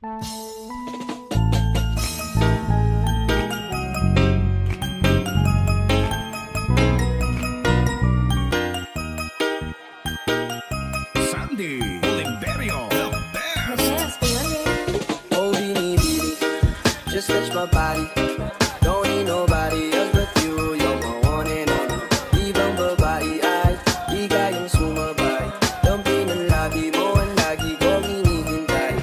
Just touch my body, don't need nobody else but you. You're my one and only. Ibang babae ay di kayang sumabay. Dampi ng lagi mo ang lagi kong hinihintay.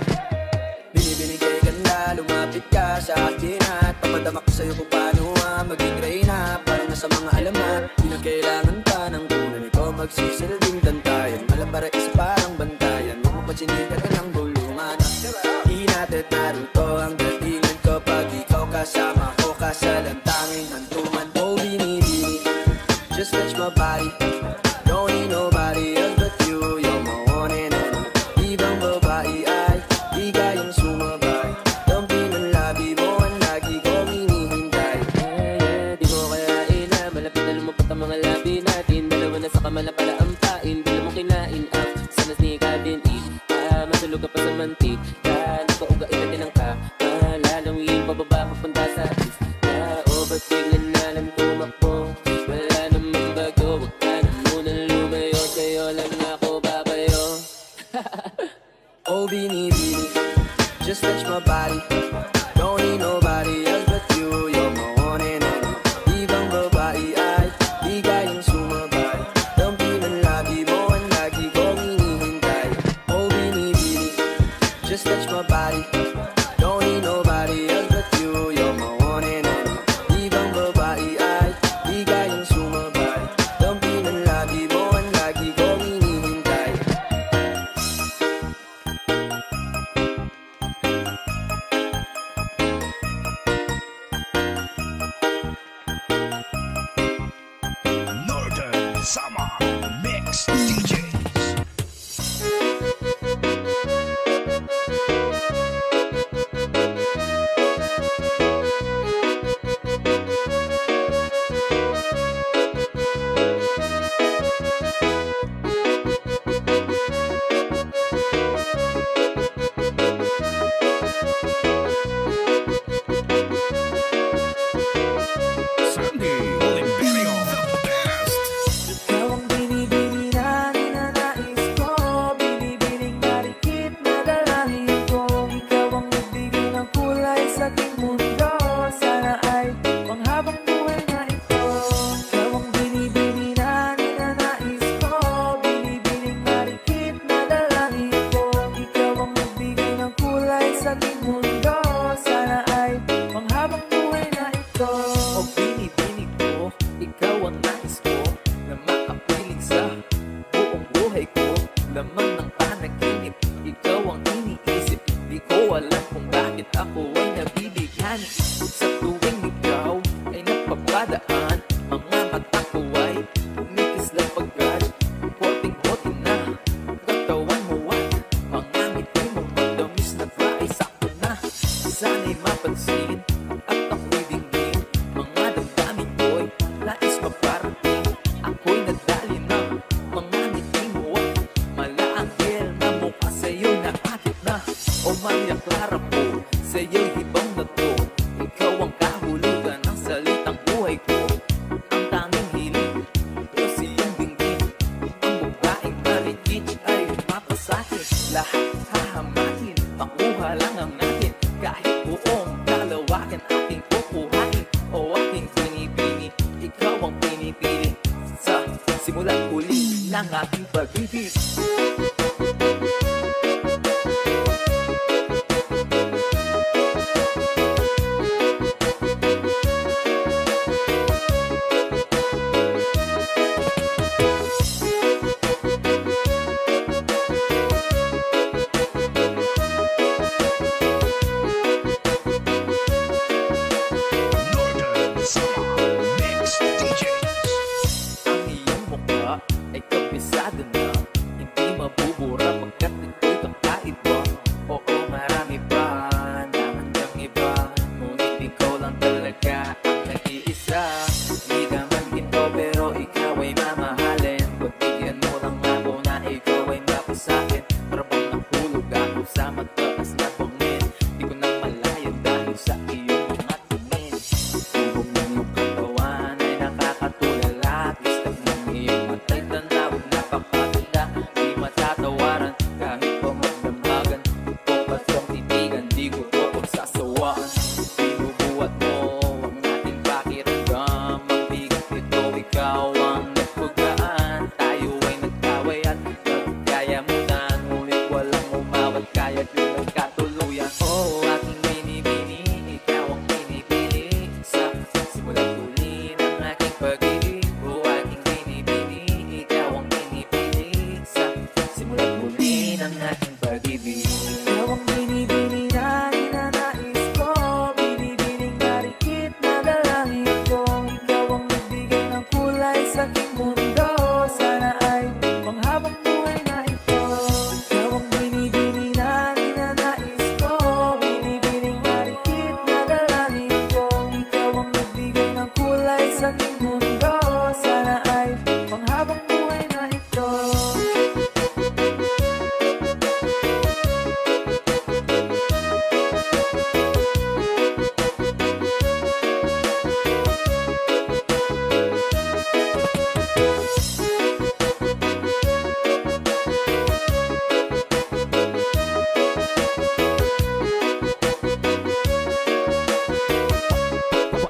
Binibinigay ka na, lumapit ka sa akin at papadama ko sa'yo kung paano maging reyna. Parang nasa mga alamat, di na kailangan pa ng kunan. Ikaw magsisilbing dantayan, malabara is parang bantayan. Magpapachinig ka ng bulungan. Di natin naruto ang datingan kapag ikaw kasama ko ka sa lantangin hantungan. Oh, binibini, just touch my body, don't need nobody else but you. You're my one and only. Ibang babae ay di kayang sumabay. Dampi ng labi mo ang lagi kong hinihintay. Di mo kayain na malapit na lumapot ang mga labi natin. Dalawa na sa kamala pala ang pain. Bila mo kinain up, sana sneaka din eat. Masulog ka pa sa mantik. Napaugain natin ang kalalawin. Pababa papunta sa is. O ba't biglang nalang tumakbo? Wala namang bago. Huwag ka na munang lumayo. Sa'yo lang ako babayo. Oh, binibini, just touch my body, don't need nobody else but you. You're my one and only. Ibang babae ay di kayang sumabay. Dampi ng labi mo ang lagi kong hinihintay. Oh, binibini, just touch my body, don't need nobody else but you. You're my one and only. Ibang babae ay di kayang sumabay. Dampi ng labi mo ang lagi kong hinihintay. Northern Summer Mix DJs. Sandy Oliverio, the best. Ikaw ang binibini na ninanais ko, binibining marikit na dalangin ko. Ikaw ang nagbigay ng kulay sa aking mundo, sana ay panghabang buhay na ito. Ikaw ang binibini na ninanais ko, binibining marikit na dalangin ko. Ikaw ang nagbigay ng kulay sa aking mundo, sana ay panghabang buhay na ito. O binibining ko, ikaw ang nais ko, na makapiling sa buong buhay ko. Laman ng panaginip, ikaw ang iniisip. Di ko alam kung bakit ako ay nabibigyan. Sa tuwing ikaw ay napapadaan, mga mata ko ay kumikisla pagkat korting-korting na katawan mo at mga ngiti mo madamis na dry. Sakto na, sana'y mapansin at ako'y dinggin. Mga damdamin ko'y nais maparating. Ako'y nadali ng mga ngiti mo at malaanghel na mukha sa'yo'y nakakit na. O Maria Clara po, sa'yo'y hibang na to. Ikaw ang kahulugan ng salitang buhay ko. Ang tanging hiling ko siyang dinggin. Ang babaeng maligit ay mapasakin. Lahat hahamakin, makuha lang ang natin. Kahit buong kalawakan ating kukuhain. O aking pinipili, ikaw ang pinipili. Sa simula't huli ng ating pag-ibig. Northern Summer Mix DJs. Ang iyong mukha ay kabisado na. ang binibini na ninanais ko, binibining marikit na dalangin ko. Ikaw ang nagbigay ng kulay sa aking mundo, sana ay panghabang buhay na ito. Ikaw ang binibini na ninanais ko, binibining marikit na dalangin ko. Ikaw ang nagbigay ng kulay sa aking mundo, sana ay panghabang buhay na ito.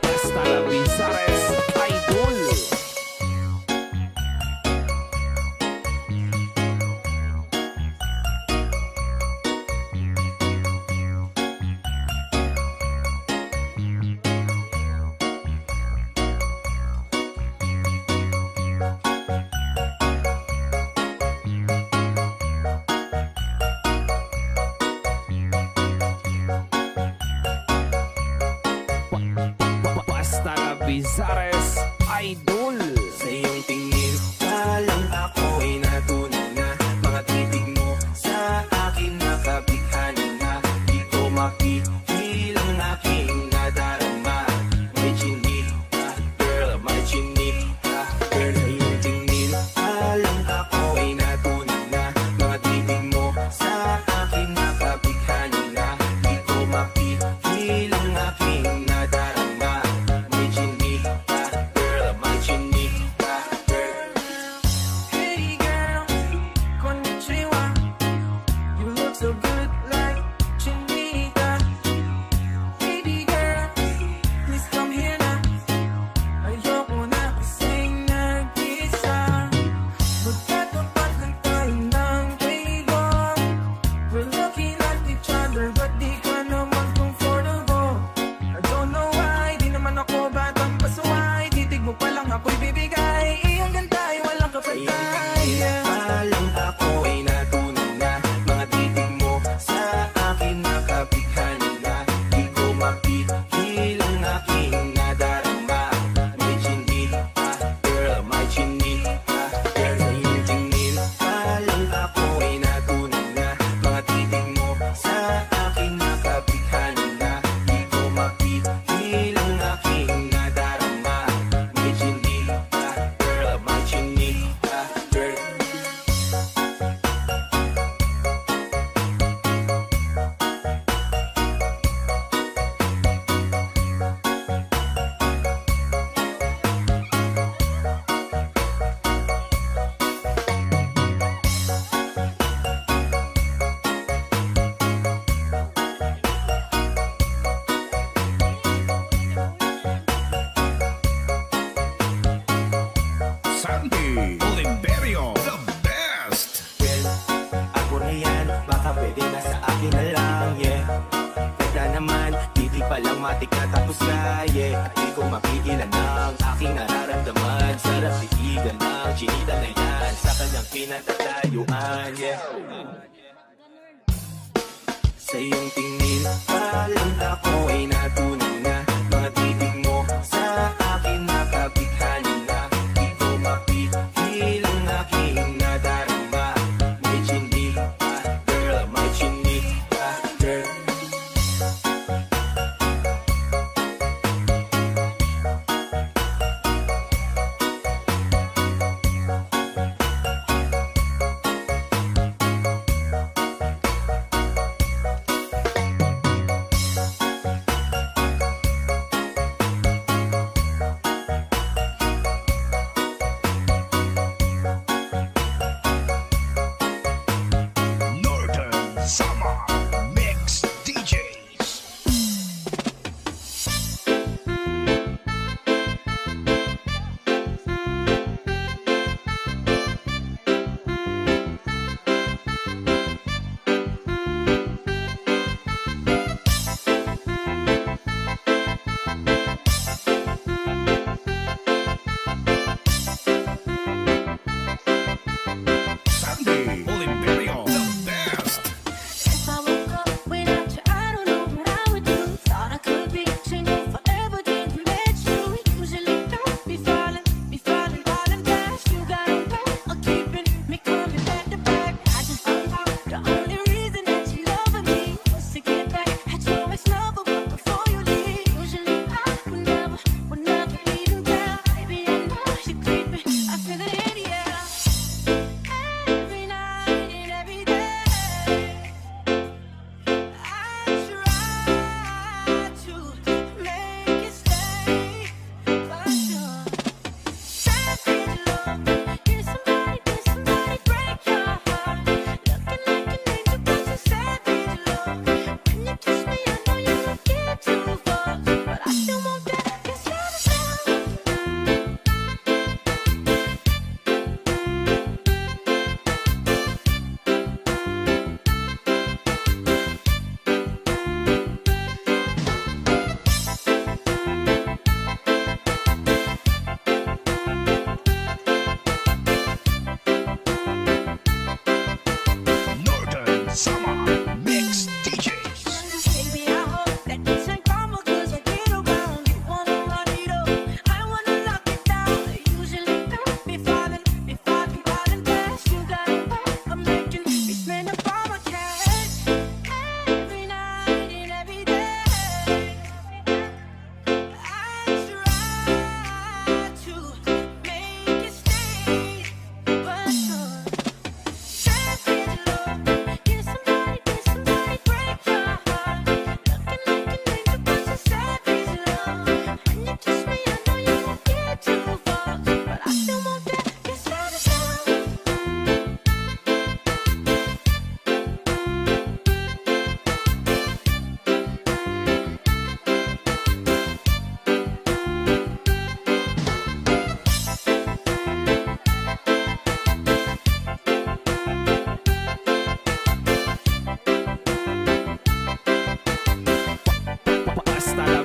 Hasta la Bizares Idol. Hasta la Bizares Idol. Sa iyong tingin, walang ako'y natunan na. Mga titig mo sa akin nakabighani na. Di ko mapigilang aking nadarama. May chinik ka, girl, may chinik ka, girl. Sa iyong tingin, walang ako'y natunan na. Mga titig mo sa akin nakabighani na. Di ko mapigilang aking nadarama. May chinik ka, girl, may chinik ka, girl. Hey girl, konnichiwa. You look so good like Chinita. Baby girl, please come here na. Ayoko na kasing nag-isa. Magkatapat lang tayo ng kaibigan. We're looking at each other but di ka naman comfortable. I don't know why, di naman ako batang pasuway. Titig mo pa lang ako'y bibigay. Iyong ganda ay walang kapatay. Walang ako'y natunan na. Mga titig mo sa akin nakabighani na. Di ko mapigilang aking nadarama. May chinik ka, girl, may chinik ka, girl. Sa iyong tingin, walang ako'y natunan na. Mga titig mo sa akin nakabighani na. Di ko mapigilang aking nadarama. May chinik ka, girl, may chinik ka, girl. Sandy Oliverio, the best. Well, ako na yan, baka pwede na sa akin na lang, yeah. Ganda naman, titig pa lang matik na tapos na, yeah. At di ko mapigilan ang aking nararamdaman. Sarap titigan ng chinita na yan sa kanyang pinatatayuan, yeah. Sa iyong tingin, walang ako'y natunan na. Mga titig mo sa akin nakabighani na. Di ko mapigilang aking nadarama. May chinik ka, girl, may chinik ka, girl.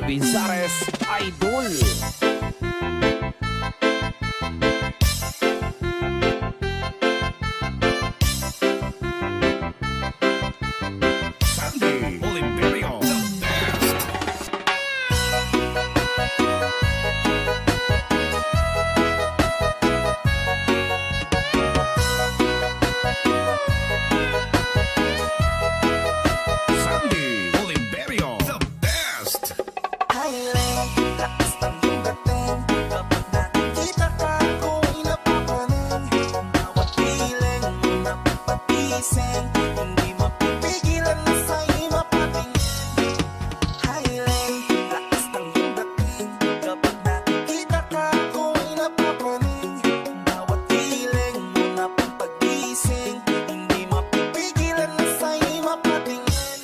Visares Idol. Sandy Oliverio, the best. Sandy Oliverio, the best. Highland, lakas ng iyong dating. Kapag nakikita ka, ako'y napapanin. Bawat piling mo napapagising, hindi mapipigilan na sa'yo'y mapatingin. Highland, lakas ng iyong dating. Kapag nakikita ka, ako'y napapanin. Bawat piling mo napapagising, hindi mapipigilan na sa'yo'y mapatingin.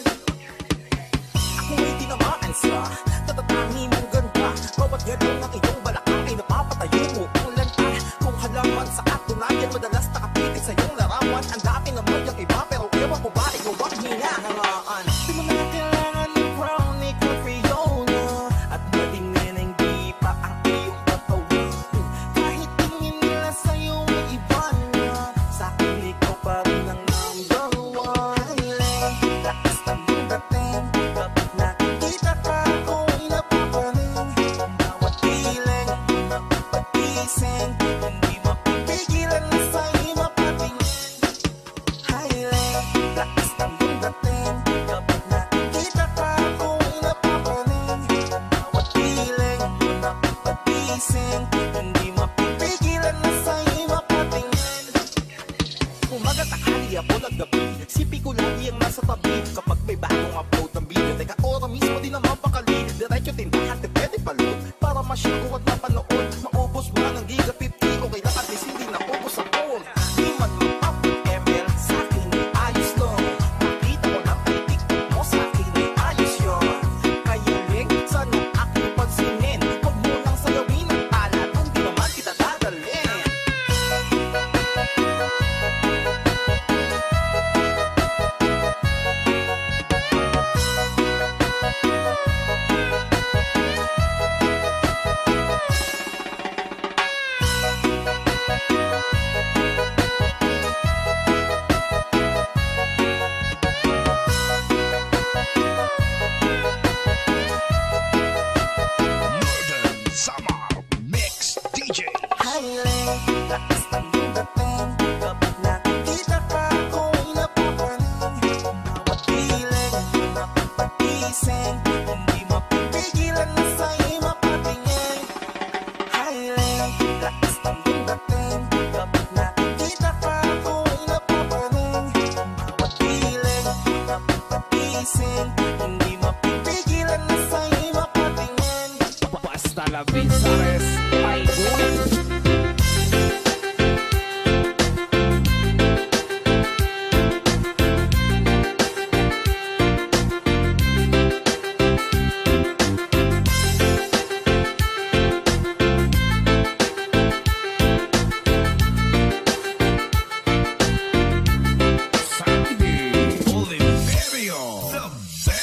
Ako'y tinamaan sa natatangi mong ganda. Bawat galaw ng iyong balakang ay napapatayo mo ang lanta. Kung halaman sa katunayan, madalas nakapitik sa iyong larawan. Ang dati naman yung iba, pero ewan ko ba ikaw ang hinahangaan. Di mo na kailangan ni Brown, ni Fiona, at matingin ang di pa ang iyong katawan. Kahit tingin nila sa'yo may iba na, sa'kin ikaw pa rin ang number one. Lakas ng iyong dating. Kapag nakikita ka, ako'y napapanin. Bawat piling mo napapagising, hindi mapipigilan na sa'yo'y mapatingin. Highland, lakas ng iyong dating. Kapag nakikita ka, ako'y napapanin. Bawat piling mo napapagising, hindi mapipigilan na sa'yo'y mapatingin. Umaga tanghali ako naggabi, sipi ko lagi ang nasa tabi. Kapag may bagong upload ng video, teka ora mismo di naman pakali. Diretso tindahan, di pwede palud, para ma-share ko at mapanood. Maubos ba ng giga 50, okay lang at least hindi naubos ang phone. Di man mag-upload ML, sa'kin ay ayos lang. Nakita ko ng TikTok mo, sa'kin ay ayos yun. Kaya link, sana aking pansinin. Huwag mo nang sayawin ang tala, kung di naman kita dadalhin. Northern Summer Mix DJ. Highland, lakas ng iyong dating. Kapag nakikita ka, ako'y napapanin. Bawat piling mo napapagising, hindi mapipigilan na sa'yo'y mapatingin. Highland, lakas ng iyong dating. Kapag nakikita ka, ako'y napapanin. Bawat piling mo napapagising, hindi mapipigilan na sa'yo'y mapatingin. Basta la Visares Idol. Sandy Oliverio, the best.